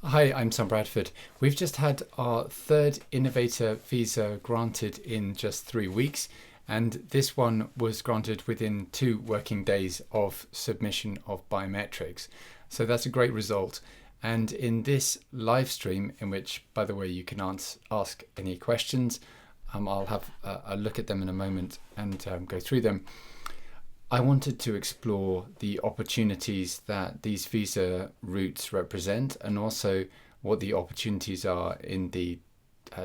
Hi, I'm Tom Bradford. We've just had our third innovator visa granted in just 3 weeks, and this one was granted within 2 working days of submission of biometrics. So that's a great result. And in this live stream, in which, by the way, you can ask any questions, I'll have a look at them in a moment and go through them. I wanted to explore the opportunities that these visa routes represent, and also what the opportunities are in the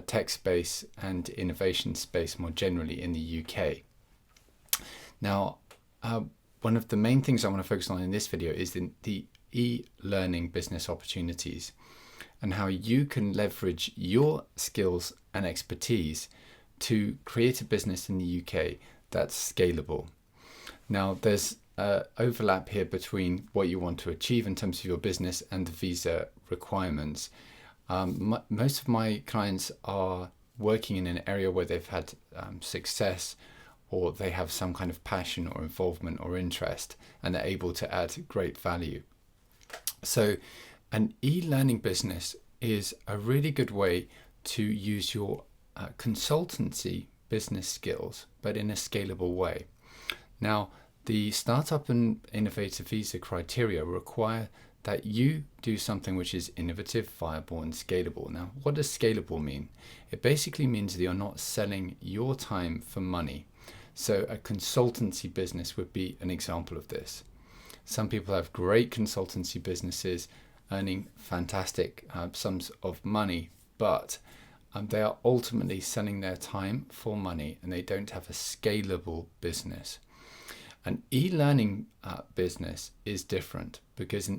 tech space and innovation space more generally in the UK. Now, one of the main things I want to focus on in this video is the e-learning business opportunities and how you can leverage your skills and expertise to create a business in the UK that's scalable. Now, there's overlap here between what you want to achieve in terms of your business and the visa requirements. Most of my clients are working in an area where they've had success, or they have some kind of passion or involvement or interest, and they're able to add great value. So an e-learning business is a really good way to use your consultancy business skills, but in a scalable way. Now, the Startup and Innovator Visa criteria require that you do something which is innovative, viable, and scalable. Now, what does scalable mean? It basically means that you're not selling your time for money. So a consultancy business would be an example of this. Some people have great consultancy businesses earning fantastic sums of money, but they are ultimately selling their time for money, and they don't have a scalable business. An e-learning business is different because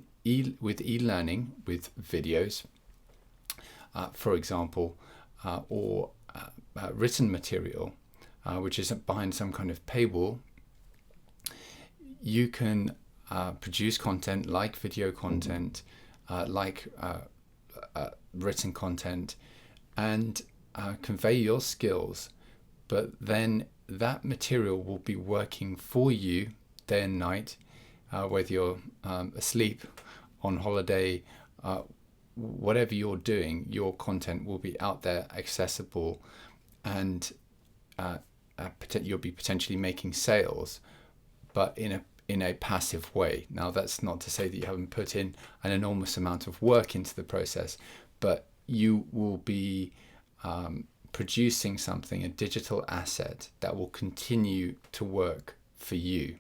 with e-learning, with videos, for example, or written material, which is behind some kind of paywall, you can produce content like video content, like written content, and convey your skills, but then that material will be working for you day and night, whether you're asleep, on holiday, whatever you're doing, your content will be out there accessible, and you'll be potentially making sales, but in a passive way. Now, that's not to say that you haven't put in an enormous amount of work into the process, but you will be producing something, a digital asset that will continue to work for you.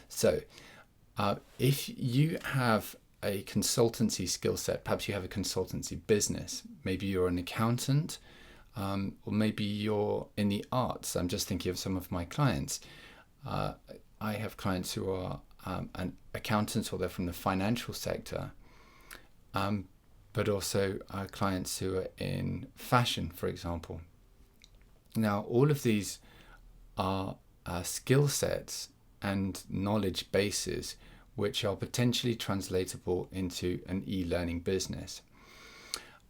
So if you have a consultancy skill set, perhaps you have a consultancy business, maybe you're an accountant, or maybe you're in the arts. I'm just thinking of some of my clients. I have clients who are an accountants, or they're from the financial sector, but also clients who are in fashion, for example. Now, all of these are skill sets and knowledge bases which are potentially translatable into an e-learning business.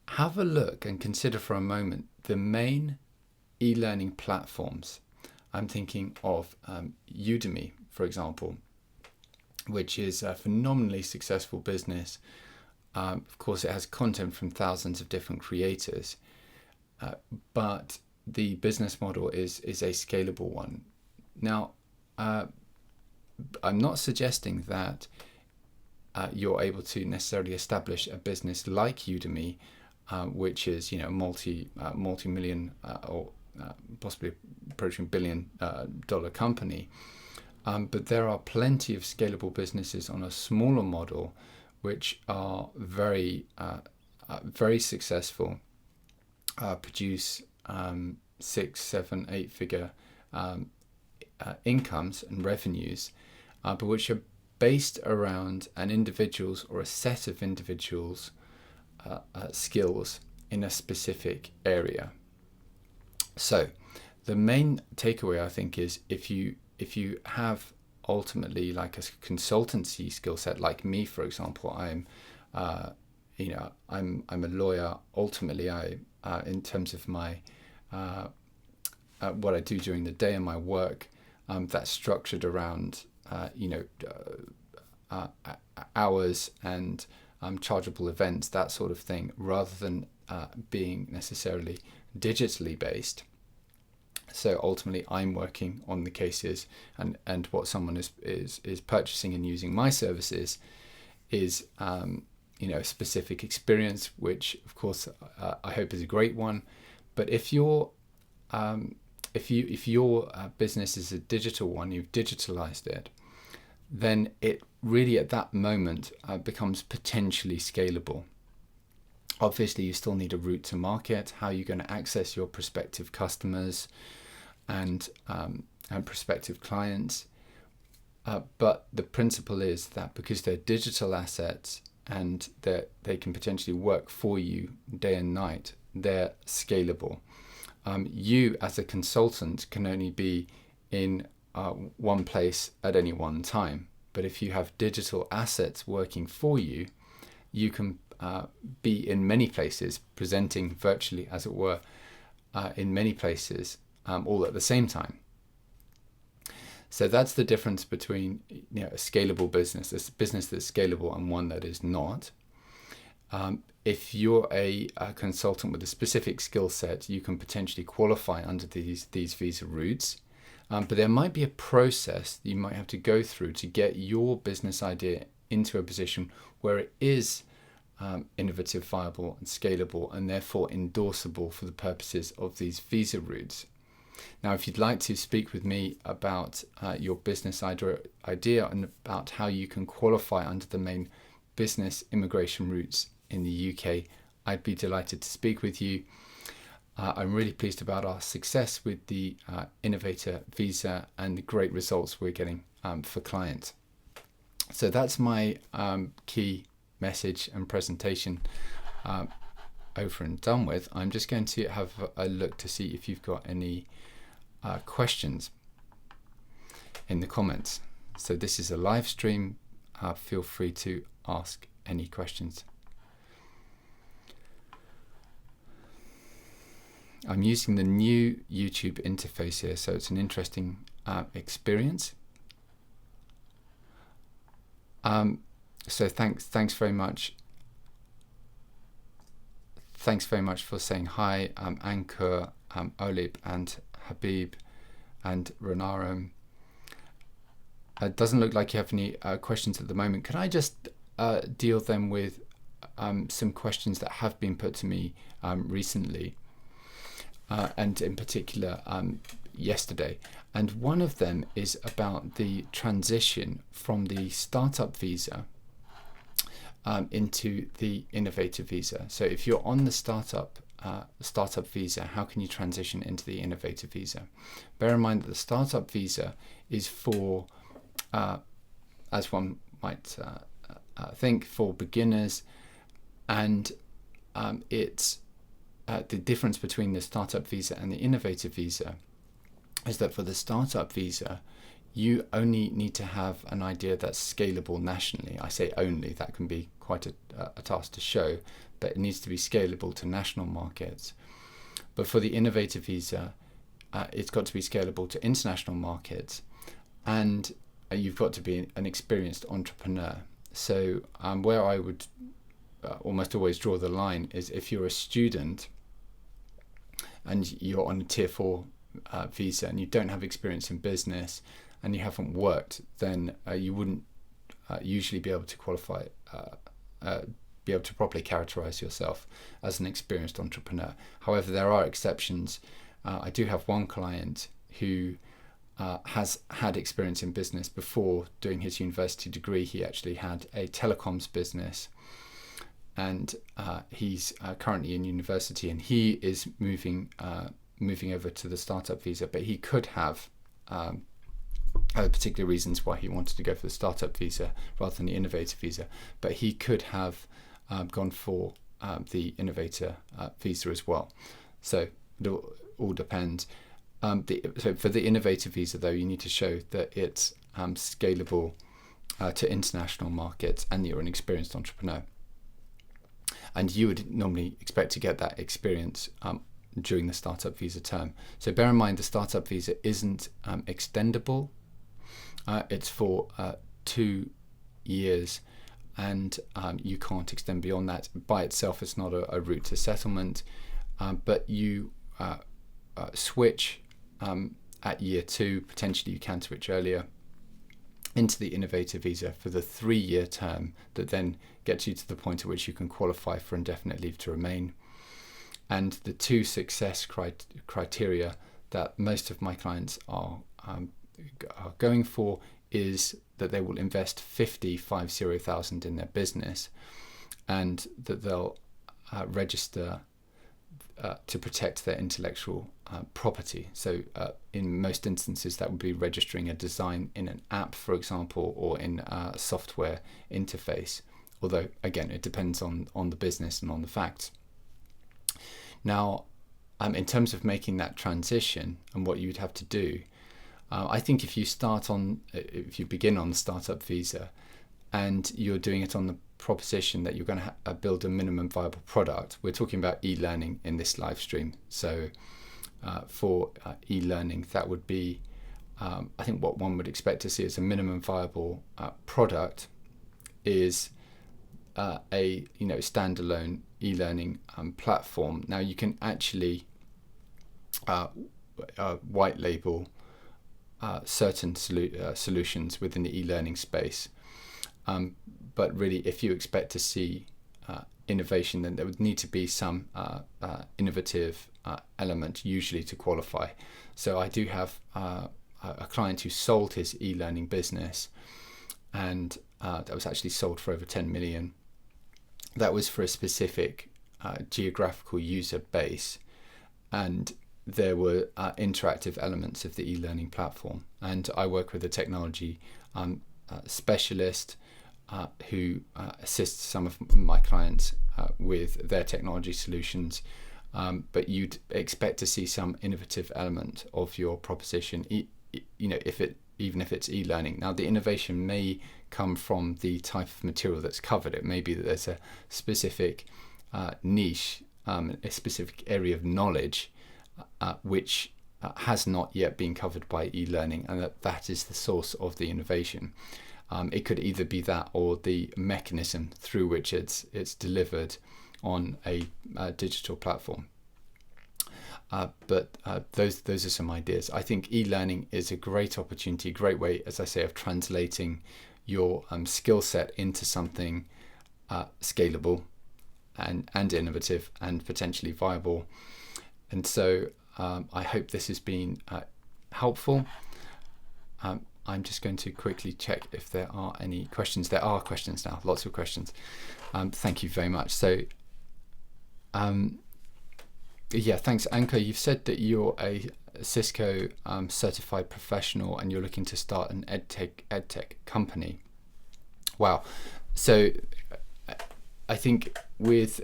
Have a look and consider for a moment the main e-learning platforms. I'm thinking of Udemy, for example, which is a phenomenally successful business. Of course, it has content from thousands of different creators, but the business model is a scalable one. Now, I'm not suggesting that you're able to necessarily establish a business like Udemy, which is multi-million or possibly approaching $billion company. But there are plenty of scalable businesses on a smaller model which are very successful, produce 6, 7, 8 figure incomes and revenues, but which are based around an individual's or a set of individuals' skills in a specific area. So the main takeaway, I think, is if you have ultimately like a consultancy skill set, like me, for example, I'm a lawyer. Ultimately, in terms of my what I do during the day and my work, that's structured around hours and chargeable events, that sort of thing, rather than being necessarily digitally based. So ultimately, I'm working on the cases, and what someone is purchasing and using my services is a specific experience, which of course I hope is a great one. But if your business is a digital one, you've digitalized it, then it really at that moment becomes potentially scalable. Obviously, you still need a route to market, how you're going to access your prospective customers and prospective clients. But the principle is that because they're digital assets and they can potentially work for you day and night, they're scalable. You as a consultant can only be in one place at any one time. But if you have digital assets working for you, you can be in many places, presenting virtually, as it were, in many places, all at the same time. So that's the difference between a scalable business, a business that's scalable, and one that is not. If you're a consultant with a specific skill set, you can potentially qualify under these visa routes. But there might be a process you might have to go through to get your business idea into a position where it is innovative, viable, and scalable, and therefore endorsable for the purposes of these visa routes. Now, if you'd like to speak with me about your business idea and about how you can qualify under the main business immigration routes in the UK, I'd be delighted to speak with you. I'm really pleased about our success with the innovator visa and the great results we're getting for clients. So that's my key message and presentation over and done with. I'm just going to have a look to see if you've got any questions in the comments. So this is a live stream. Feel free to ask any questions. I'm using the new YouTube interface here, so it's an interesting experience. So thanks very much. Thanks very much for saying hi, Ankur, Olip, and Habib, and Renarum. It doesn't look like you have any questions at the moment. Can I just deal them with some questions that have been put to me recently, and in particular yesterday? And one of them is about the transition from the startup visa into the innovator visa. So if you're on the startup visa, how can you transition into the innovator visa? Bear in mind that the startup visa is for, as one might think, for beginners, and it's the difference between the startup visa and the innovator visa is that for the startup visa, you only need to have an idea that's scalable nationally. I say only, that can be quite a task to show, but it needs to be scalable to national markets. But for the innovator visa, it's got to be scalable to international markets, and you've got to be an experienced entrepreneur. So where I would almost always draw the line is if you're a student and you're on a tier 4 visa and you don't have experience in business and you haven't worked, then you wouldn't usually be able to qualify, be able to properly characterize yourself as an experienced entrepreneur. However, there are exceptions. I do have one client who has had experience in business before doing his university degree. He actually had a telecoms business, and he's currently in university, and he is moving over to the startup visa, but he could have particular reasons why he wanted to go for the startup visa rather than the innovator visa, but he could have gone for the innovator visa as well. So it all depends. So for the innovator visa, though, you need to show that it's scalable to international markets and you're an experienced entrepreneur. And you would normally expect to get that experience during the startup visa term. So bear in mind the startup visa isn't extendable. It's for 2 years, and you can't extend beyond that. By itself, it's not a route to settlement, but you switch at year 2, potentially you can switch earlier, into the innovator visa for the 3-year term that then gets you to the point at which you can qualify for indefinite leave to remain. And the 2 success criteria that most of my clients are going for is that they will invest 50,000 in their business, and that they'll register to protect their intellectual property. So in most instances that would be registering a design in an app, for example, or in a software interface, although again it depends on the business and on the facts. Now in terms of making that transition and what you'd have to do, I think if you begin on the startup visa and you're doing it on the proposition that you're going to build a minimum viable product, we're talking about e-learning in this live stream. So for e-learning, that would be, I think what one would expect to see as a minimum viable product is a standalone e-learning platform. Now you can actually white label certain solutions within the e-learning space, but really if you expect to see innovation, then there would need to be some innovative element usually to qualify. So I do have a client who sold his e-learning business, and that was actually sold for over 10 million. That was for a specific geographical user base, and there were interactive elements of the e-learning platform. And I work with a technology specialist who assists some of my clients with their technology solutions, but you'd expect to see some innovative element of your proposition, even if it's e-learning. Now the innovation may come from the type of material that's covered. It may be that there's a specific niche, a specific area of knowledge which has not yet been covered by e-learning, and that is the source of the innovation. It could either be that or the mechanism through which it's delivered on a digital platform. But those are some ideas. I think e-learning is a great opportunity, great way, as I say, of translating your skill set into something scalable and innovative and potentially viable. And so I hope this has been helpful. I'm just going to quickly check if there are any questions. There are questions now, lots of questions. Thank you very much. So yeah, thanks, Anka. You've said that you're a Cisco certified professional and you're looking to start an edtech company. Wow. So I think with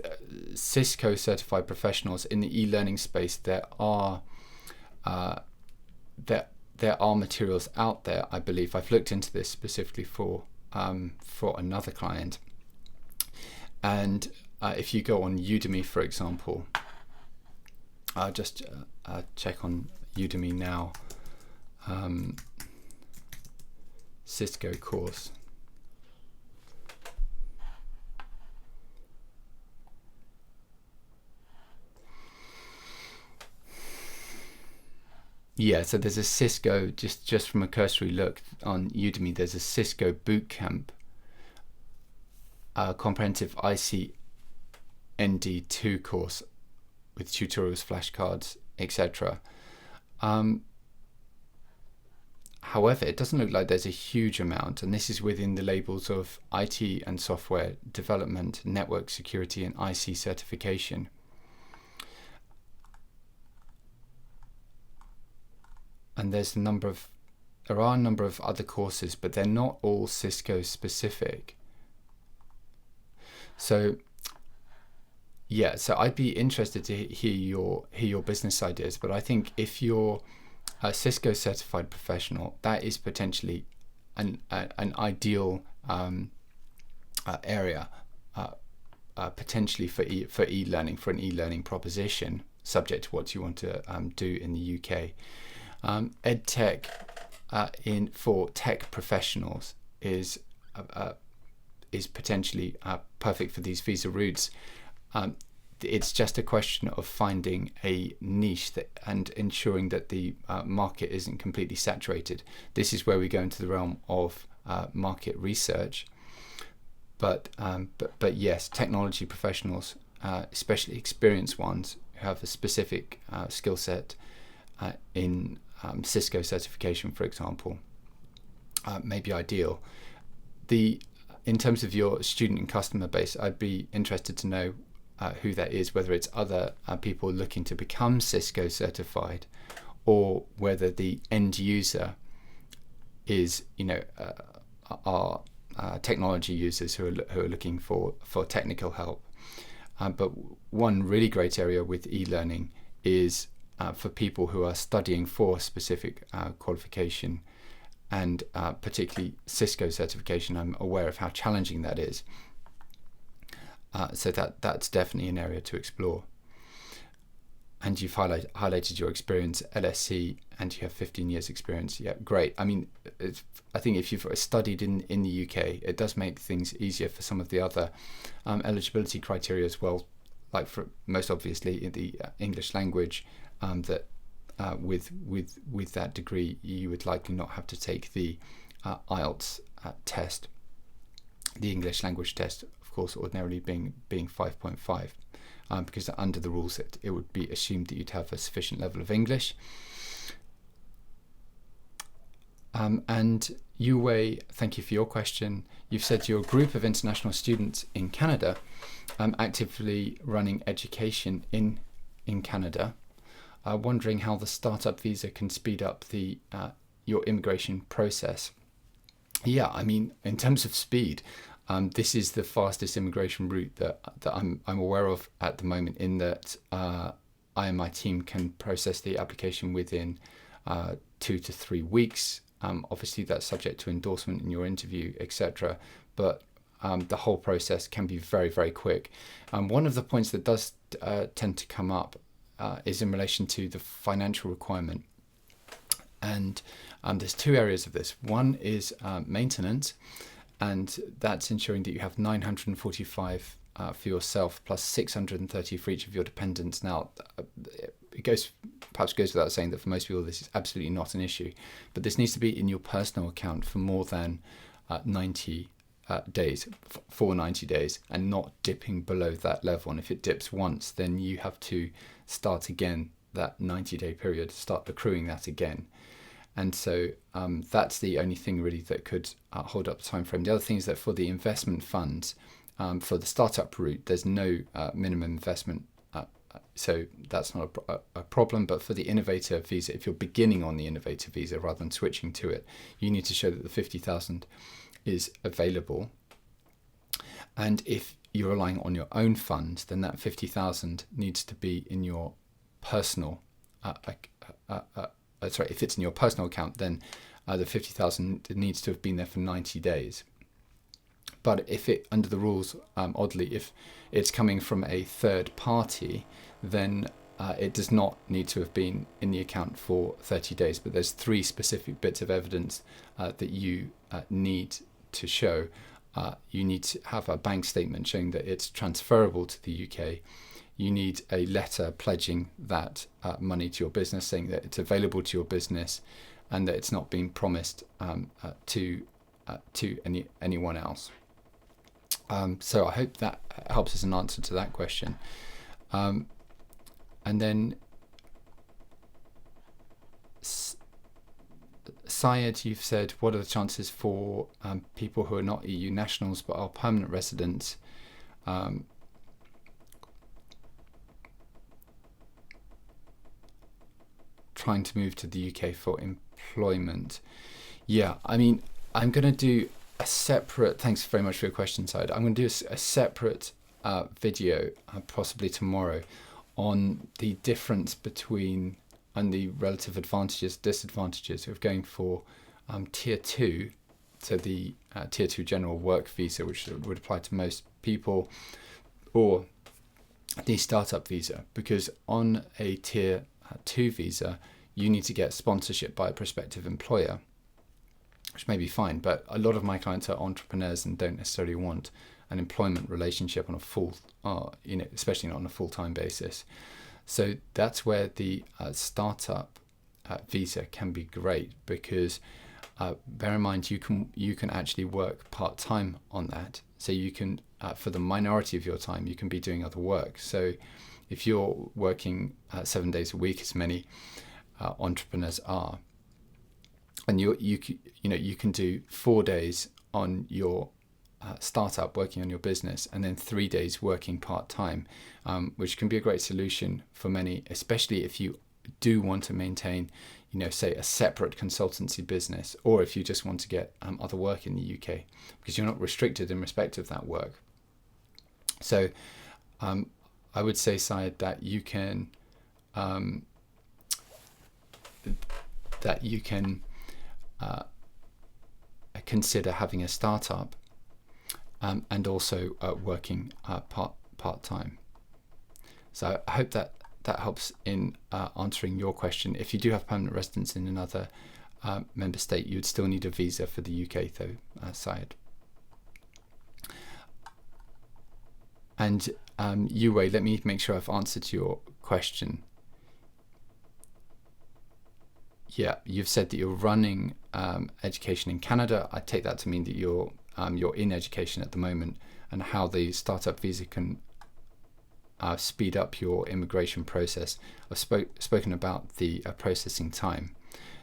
Cisco certified professionals in the e-learning space, there are materials out there. I believe I've looked into this specifically for another client, and if you go on Udemy, for example, I'll just check on Udemy now. Cisco course. Yeah, so there's a Cisco, just from a cursory look on Udemy, there's a Cisco bootcamp, comprehensive ICND2 course with tutorials, flashcards, etc. However, it doesn't look like there's a huge amount, and this is within the labels of IT and software development, network security, and IC certification. And there are a number of other courses, but they're not all Cisco specific. So yeah, so I'd be interested to hear your business ideas, but I think if you're a Cisco certified professional, that is potentially an ideal area potentially for e-learning, for an e-learning proposition, subject to what you want to do in the UK. EdTech for tech professionals is is potentially perfect for these visa routes. It's just a question of finding a niche and ensuring that the market isn't completely saturated. This is where we go into the realm of market research. But yes, technology professionals, especially experienced ones who have a specific skill set in Cisco certification, for example, may be ideal. In terms of your student and customer base, I'd be interested to know who that is, whether it's other people looking to become Cisco certified, or whether the end user is, are technology users who are looking for technical help. But one really great area with e-learning is for people who are studying for specific qualification, and particularly Cisco certification. I'm aware of how challenging that is. So that's definitely an area to explore. And you've highlighted your experience at LSE, and you have 15 years experience. Yeah, great. I mean, I think if you've studied in the UK, it does make things easier for some of the other eligibility criteria as well, like for most obviously in the English language, that with that degree you would likely not have to take the IELTS test, the English language test, of course, ordinarily being 5.5. Because under the rules it would be assumed that you'd have a sufficient level of English. And Yue, thank you for your question. You've said you're a group of international students in Canada, actively running education in Canada, wondering how the startup visa can speed up your immigration process. Yeah, I mean, in terms of speed, this is the fastest immigration route that I'm aware of at the moment, in that I and my team can process the application within 2 to 3 weeks. Obviously, that's subject to endorsement in your interview, etc. But the whole process can be very, very quick. One of the points that does tend to come up is in relation to the financial requirement. And there's two areas of this. One is maintenance, and that's ensuring that you have 945 for yourself plus 630 for each of your dependents. Now, it perhaps goes without saying that for most people this is absolutely not an issue, but this needs to be in your personal account for more than 90 days, for 90 days, and not dipping below that level. And if it dips once, then you have to start again that 90-day period, start accruing that again. And so that's the only thing really that could hold up the time frame. The other thing is that for the investment funds, for the startup route, there's no minimum investment, so that's not a problem. But for the innovator visa, if you're beginning on the innovator visa rather than switching to it, you need to show that the 50,000 is available. And if you're relying on your own funds, then that 50,000 needs to be in your personal if it's in your personal account, then the 50,000 needs to have been there for 90 days. But if it, under the rules, oddly, if it's coming from a third party, then it does not need to have been in the account for 30 days. But there's 3 specific bits of evidence that you need to show. You need to have a bank statement showing that it's transferable to the UK. You need a letter pledging that money to your business, saying that it's available to your business and that it's not being promised to anyone else. So I hope that helps as an answer to that question. And then Syed, you've said, what are the chances for people who are not EU nationals but are permanent residents trying to move to the UK for employment? Yeah, I mean, I'm going to do a separate, thanks very much for your question, Syed. I'm going to do a separate video, possibly tomorrow, on the difference between and the relative advantages, disadvantages of going for Tier 2, so the Tier 2 general work visa, which would apply to most people, or the startup visa, because on a Tier 2 visa, you need to get sponsorship by a prospective employer. which may be fine, but a lot of my clients are entrepreneurs and don't necessarily want an employment relationship on a full, especially not on a full-time basis. So that's where the startup visa can be great, because bear in mind you can actually work part-time on that. So you can, for the minority of your time, you can be doing other work. So if you're working 7 days a week, as many entrepreneurs are, and you can do 4 days on your startup working on your business, and then 3 days working part-time, which can be a great solution for many, especially if you do want to maintain, say a separate consultancy business, or if you just want to get other work in the UK, because you're not restricted in respect of that work. So I would say, Syed, that you can consider having a startup and also working part-time. So I hope that helps in answering your question. If you do have permanent residence in another member state, you would still need a visa for the UK, though, Syed. And Yue, let me make sure I've answered your question. Yeah, you've said that you're running education in Canada. I take that to mean that you're in education at the moment, and how the startup visa can speed up your immigration process. I've spoken about the processing time.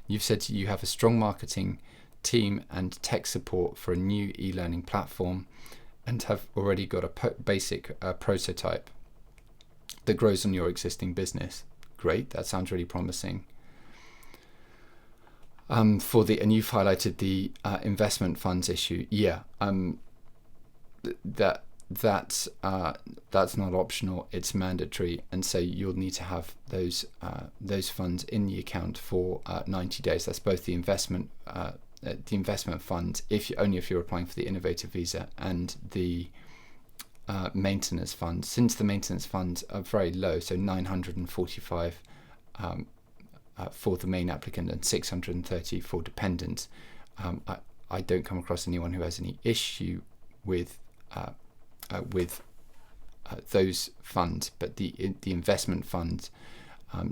You've said you have a strong marketing team and tech support for a new e-learning platform, and have already got a basic prototype that grows on your existing business. Great, that sounds really promising. And you've highlighted the investment funds issue. Yeah, that's not optional; it's mandatory, and so you'll need to have those funds in the account for 90 days. That's both the investment fund, if you're applying for the innovator visa, and the maintenance fund. Since the maintenance funds are very low, so 945 for the main applicant and 630 for dependents, I don't come across anyone who has any issue with those funds, but the investment funds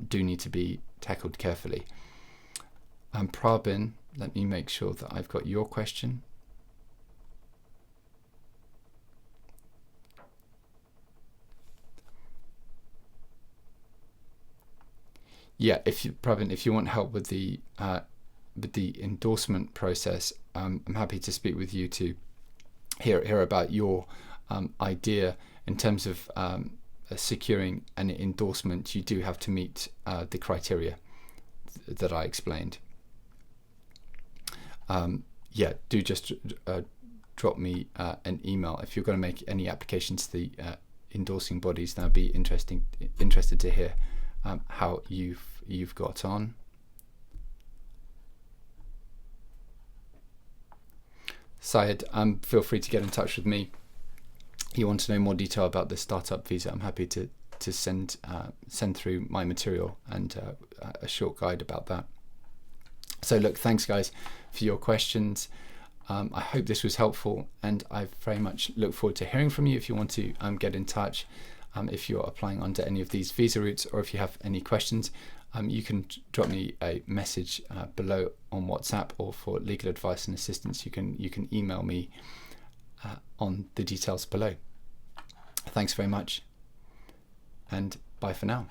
do need to be tackled carefully. Prabin, let me make sure that I've got your question. Yeah, if you want help with the endorsement process, I'm happy to speak with you to hear about your idea. In terms of securing an endorsement, you do have to meet the criteria that I explained. Do just drop me an email if you're going to make any applications to the endorsing bodies. Then I'd be interested to hear how you've got on. Syed, feel free to get in touch with me. You want to know more detail about the startup visa, I'm happy to send through my material and a short guide about that. So look, thanks guys for your questions. I hope this was helpful, and I very much look forward to hearing from you. If you want to get in touch, if you're applying under any of these visa routes, or if you have any questions, you can drop me a message below on WhatsApp, or for legal advice and assistance, you can email me on the details below. Thanks very much, and bye for now.